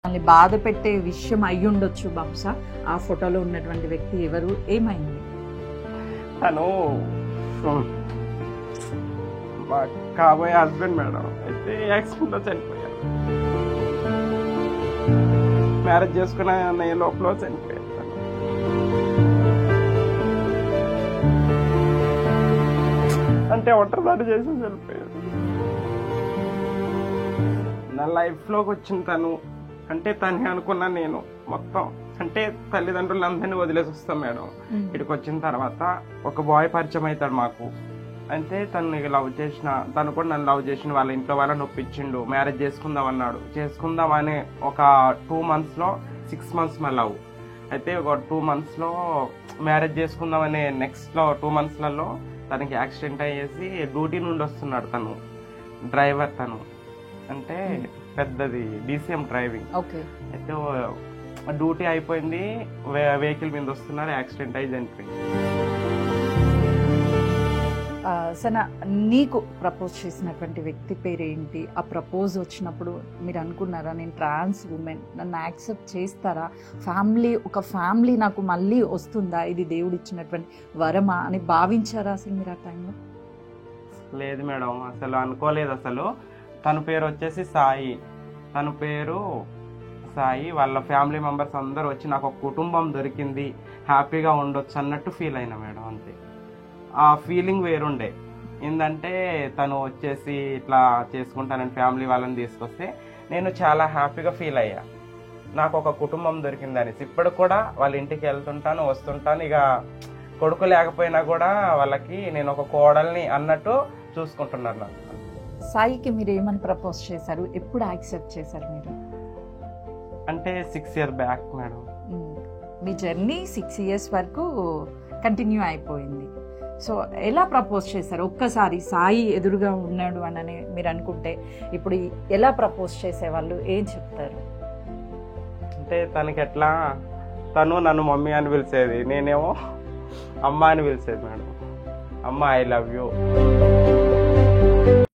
వాళ్ళని బాధ పెట్టే విషయం అయి ఉండొచ్చు బహుశా. ఆ ఫోటోలో ఉన్నటువంటి వ్యక్తి ఎవరు, ఏమైంది? తను మా కాబోయే హస్బెండ్ మేడం. అయితే యాక్సిడెంట్లో చనిపోయారు. మ్యారేజ్ చేసుకున్న లోపల చనిపోయారు. అంటే ఒంటరిదారి చేసి చనిపోయారు. నా లైఫ్లోకి వచ్చిన తను అంటే తనే అనుకున్నా నేను మొత్తం. అంటే తల్లిదండ్రులందరినీ వదిలేసి వస్తాం మేడం. ఇక్కడికి వచ్చిన తర్వాత ఒక బాయ్ పరిచయం అవుతాడు మాకు. అంటే తను లవ్ చేసిన, తను కూడా నన్ను లవ్ చేసిన, వాళ్ళ ఇంట్లో వాళ్ళని ఒప్పించిండు. మ్యారేజ్ చేసుకుందాం అన్నాడు. చేసుకుందాం అనే ఒక 2 monthsలో 6 months మా లవ్. అయితే ఒక 2 monthsలో మ్యారేజ్ చేసుకుందాం అనే నెక్స్ట్లో 2 monthsలలో తనకి యాక్సిడెంట్ అయ్యేసి డ్యూటీ నుండి వస్తున్నాడు. తను డ్రైవర్, తను అంటే పెద్దది DCM డ్రైవింగ్. అయితే డ్యూటీ అయిపోయింది, వెహికల్ మీద వస్తున్నారు, యాక్సిడెంట్ అయ్యి చనిపోయింది. సన, నీకు ప్రపోజ్ చేసినటువంటి వ్యక్తి పేరేంటి? ఆ ప్రపోజ్ వచ్చినప్పుడు మీరు అనుకున్నారా నేను ట్రాన్స్ ఉమెన్, నన్ను యాక్సెప్ట్ చేస్తారా, ఒక ఫ్యామిలీ నాకు మళ్ళీ వస్తుందా, ఇది దేవుడు ఇచ్చినటువంటి వరమా అని భావించారా అసలు మీరు ఆ టైంలో? లేదు మేడం, అసలు అనుకోలేదు. అసలు తన పేరు వచ్చేసి సాయి. తన పేరు సాయి. వాళ్ళ ఫ్యామిలీ మెంబర్స్ అందరూ వచ్చి నాకు ఒక కుటుంబం దొరికింది, హ్యాపీగా ఉండొచ్చు అన్నట్టు ఫీల్ అయినా మేడం. అంతే. ఆ ఫీలింగ్ వేరుండే. ఏంటంటే తను వచ్చేసి ఇట్లా చేసుకుంటానని ఫ్యామిలీ వాళ్ళని తీసుకొస్తే నేను చాలా హ్యాపీగా ఫీల్ అయ్యా. నాకు ఒక కుటుంబం దొరికిందని. ఇప్పుడు కూడా వాళ్ళ ఇంటికి వెళ్తుంటాను, వస్తుంటాను. ఇక కొడుకు లేకపోయినా కూడా వాళ్ళకి నేను ఒక కోడల్ని అన్నట్టు చూసుకుంటున్నారు నాకు. సాయికి మీరు ఏమని ప్రపోజ్ చేశారు? ఎప్పుడు యాక్సెప్ట్ చేశారు మీరు? అంటే 6 years బ్యాక్ మేడం. మీ జర్నీ 6 years వరకు కంటిన్యూ అయిపోయింది. సో ఎలా ప్రపోజ్ చేశారు? ఒక్కసారి సాయి ఎదురుగా ఉన్నాడు అని మీరు అనుకుంటే ఇప్పుడు ఎలా ప్రపోజ్ చేసేవాళ్ళు, ఏం చెప్తారు? అంటే తనకి ఎట్లా, తను నన్ను మమ్మీ అని పిలిచేది, నేనేమో అమ్మ అని పిలిచేది మేడం. అమ్మ ఐ లవ్ యూ.